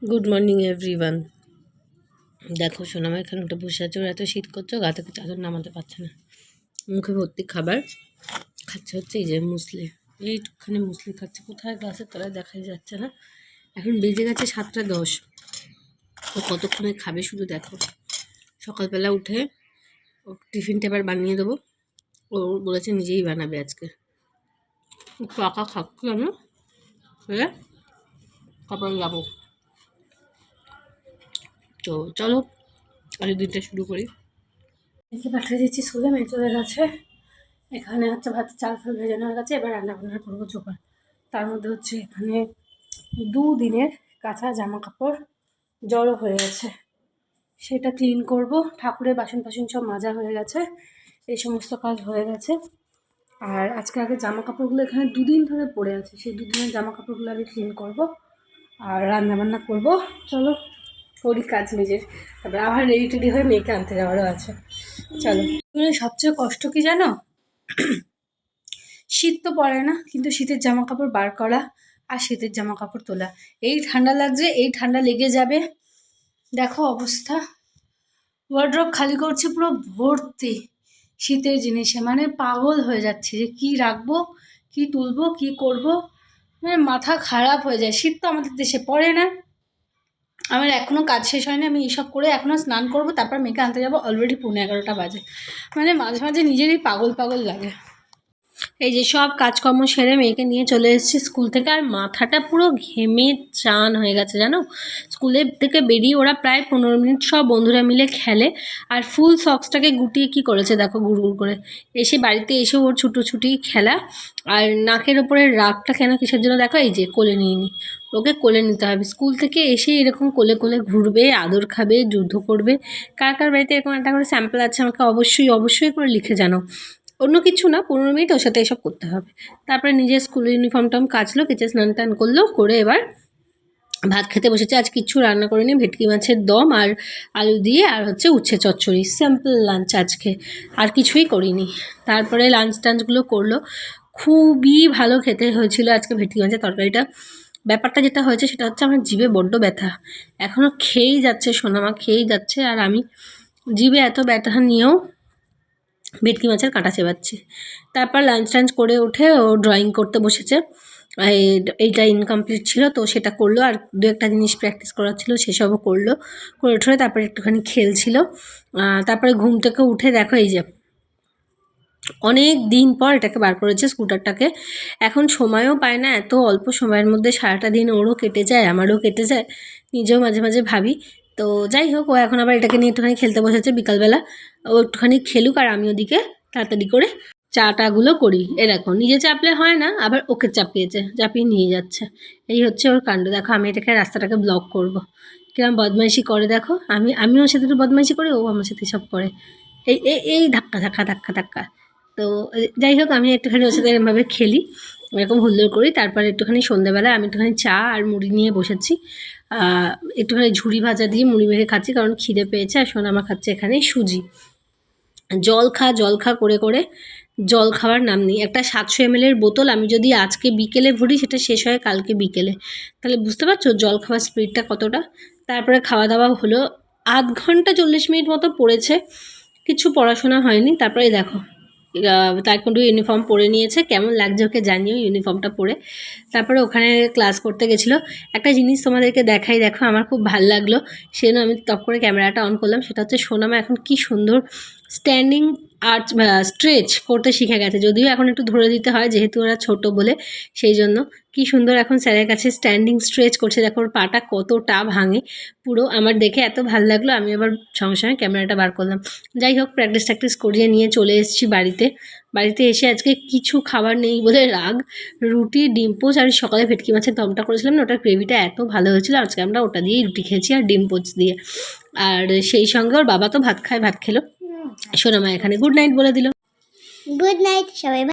Good morning everyone. দেখো সোনামা এখানে ওটা বসে আছে, ওর এত শীত করছে, গা থেকে চাদর নামাতে পারছে না। মুখে ভর্তি খাবার খাচ্ছে, হচ্ছে এই যে মুসলি, এইটুখানি মুসলি খাচ্ছে। কোথায় গ্লাসের তলায় দেখাই যাচ্ছে না। এখন বেজে গেছে 7:10। ও কতক্ষণে খাবে শুধু দেখো। সকালবেলা উঠে ও টিফিন টেপার বানিয়ে দেবো। ও বলেছে নিজেই বানাবে আজকে। পাকা খাচ্ছি আমি, তারপরে যাবো। তো চলো আজকের দিনটা শুরু করি। একে পাঠিয়ে দিচ্ছি স্কুলে, মেয়ে চলে গেছে। এখানে হচ্ছে ভাত চাল ফাল ভেজানো হয়ে গেছে, এবার রান্না বান্না করবো জোগাড়। তার মধ্যে হচ্ছে এখানে 2 দিনের কাঁচা জামা কাপড় জড়ো হয়ে গেছে, সেটা ক্লিন করব। ঠাকুরের বাসন টাসন সব মাজা হয়ে গেছে, এই সমস্ত কাজ হয়ে গেছে। আর আজকে আগে জামা কাপড়গুলো এখানে 2 দিন ধরে পড়ে আছে, সেই 2 দিনের জামা কাপড়গুলো আগে ক্লিন করব আর রান্না বান্না করবো। চলো করি কাজ নিজের, তারপরে আবার রেডি টেডি হয়ে মেয়েকে আনতে যাওয়ারও আছে। চলো। সবচেয়ে কষ্ট কি জানো? শীত তো পড়ে না, কিন্তু শীতের জামা কাপড় বার করা আর শীতের জামা কাপড় তোলা। এই ঠান্ডা লাগছে, এই ঠান্ডা লেগে যাবে। দেখো অবস্থা, ওয়ার্ড্রপ খালি করছি পুরো ভর্তি শীতের জিনিসে, মানে পাগল হয়ে যাচ্ছে যে কি রাখবো, কি তুলবো, কি করব, মানে মাথা খারাপ হয়ে যায়। শীত তো আমাদের দেশে পড়ে না। আমার এখনও কাজ শেষ হয়নি, আমি এইসব করে এখনও স্নান করব, তারপর মেয়েকে আনতে যাবো। অলরেডি 11:15 বাজে, মানে মাঝে মাঝে নিজেরই পাগল পাগল লাগে। এই যে সব কাজকর্ম সেরে মেয়েকে নিয়ে চলে এসেছি স্কুল থেকে, আর মাথাটা পুরো ঘেমে চান হয়ে গেছে জানো। স্কুলের থেকে বেরিয়ে ওরা প্রায় 15 মিনিট সব বন্ধুরা মিলে খেলে, আর ফুল সক্সটাকে গুটিয়ে কি করেছে দেখো, গুড়গুড় করে। এসে বাড়িতে এসে ওর ছুটোছুটি খেলা, আর নাকের ওপরে রাগটা কেন কিসের জন্য দেখো, এই যে কোলে নিয়ে নি, ওকে কোলে নিতে হবে। স্কুল থেকে এসে এরকম কোলে কোলে ঘুরবে, আদর খাবে, যুদ্ধ করবে। কার কার বাড়িতে এরকম একটা করে স্যাম্পল আছে আমাকে অবশ্যই অবশ্যই করে লিখে জানাও। অন্য কিছু না, 15 মিনিট ওর সাথে এসব করতে হবে। তারপরে নিজের স্কুল ইউনিফর্মটাম কাচলো, কেচে স্নান টান করলো, করে এবার ভাত খেতে বসেছে। আজ কিচ্ছু রান্না করিনি, ভেটকি মাছের দম আর আলু দিয়ে, আর হচ্ছে উচ্ছে চচ্চড়ি, সিম্পল লাঞ্চ আজকে, আর কিছুই করিনি। তারপরে লাঞ্চ টাঞ্চগুলো করলো, খুবই ভালো খেতে হয়েছিল আজকে ভেটকি মাছের তরকারিটা। ব্যাপারটা যেটা হয়েছে সেটা হচ্ছে আমার জিভে বড্ড ব্যথা, এখনও খেয়েই যাচ্ছে সোনামা, খেয়েই যাচ্ছে। আর আমি জিভে এত ব্যথা নিয়েও ভেটকি মাছের কাঁটা চেবাচ্ছি। তারপর লাঞ্চ টাঞ্চ করে উঠে ও ড্রয়িং করতে বসেছে। এইটা ইনকমপ্লিট ছিল তো সেটা করলো, আর 2-1টা জিনিস প্র্যাকটিস করার ছিল সেসবও করলো। করে উঠে তারপরে একটুখানি খেলছিল। তারপরে ঘুম থেকে উঠে দেখো এই যে অনেক দিন পর এটাকে বার করেছে স্কুটারটাকে। এখন সময়ও পায় না, এত অল্প সময়ের মধ্যে সারাটা দিন ওরও কেটে যায়, আমারও কেটে যায়, নিজেও মাঝে মাঝে ভাবি। তো যাই হোক, ও এখন আবার এটাকে নিয়ে একটুখানি খেলতে বসেছে বিকালবেলা। ও একটুখানি খেলুক, আর আমি ওদিকে তাড়াতাড়ি করে চাটাগুলো করি। এ দেখো, নিজে চাপলে হয় না, আবার ওকে চাপিয়ে নিয়ে যাচ্ছে। এই হচ্ছে ওর কাণ্ড। দেখো আমি এটাকে রাস্তাটাকে ব্লক করব, কিরম বদমাইশি করে দেখো। আমি ওর সাথে একটু বদমাইশি করি, ও আমার সাথে সব করে। এই এই এই ধাক্কা ধাক্কা ধাক্কা ধাক্কা। তো যাই হোক, আমি একটুখানি ওর সাথে এরমভাবে খেলি, এরকম হুল্লোড় করি। তারপর একটুখানি সন্ধ্যাবেলা আমি একটুখানি চা আর মুড়ি নিয়ে বসেছি। একটুখানি ঝুড়ি ভাজা দিয়ে মুড়ি মেখে খাচ্ছি, কারণ খিদে পেয়েছে। আর সোনামা খাচ্ছে এখানে সুজি। জল খা করে করে জল খাওয়ার নাম নেই। একটা 700 ml বোতল আমি যদি আজকে বিকেলে ভরি, সেটা শেষ হয় কালকে বিকেলে। তাহলে বুঝতে পারছো জল খাওয়ার স্পিডটা কতটা। তারপরে খাওয়া দাওয়া হলো, আধ ঘন্টা 40 মিনিট মতো পড়েছে, কিছু পড়াশোনা হয়নি। তারপরে দেখো তাইকোন্ডো ইউনিফর্ম পরে নিয়েছে, কেমন লাগছে ওকে জানিও ইউনিফর্মটা পরে। তারপরে ওখানে ক্লাস করতে গেছিলো। একটা জিনিস তোমাদেরকে দেখাই, দেখো আমার খুব ভালো লাগলো, সেজন্য আমি টপ করে ক্যামেরাটা অন করলাম। সেটা হচ্ছে সোনামা এখন কি সুন্দর স্ট্যান্ডিং আর্চ স্ট্রেচ করতে শিখে গেছে। যদিও এখন একটু ধরে দিতে হয়, যেহেতু ওরা ছোট বলে, সেই জন্য কি সুন্দর এখন স্যারের কাছে স্ট্যান্ডিং স্ট্রেচ করছে। দেখো ওর পাটা কতটা ভাঙে পুরো, আমার দেখে এত ভালো লাগলো। আমি আবার সঙ্গে সঙ্গে ক্যামেরাটা বার করলাম। যাই হোক, প্র্যাকটিস করিয়ে নিয়ে চলে এসেছি বাড়িতে এসে আজকে কিছু খাবার নেই বলে রাগ। রুটি, ডিম পোচ, আর সকালে ভেটকি মাছের দমটা করেছিলাম না, ওটার গ্রেভিটা এত ভালো হয়েছিল, আজকে আমরা ওটা দিয়েই রুটি খেয়েছি আর ডিম পোচ দিয়ে। আর সেই সঙ্গে ওর বাবা তো ভাত খেলো। সোনামা এখানে গুড নাইট বলে দিল। গুড নাইট সবাই।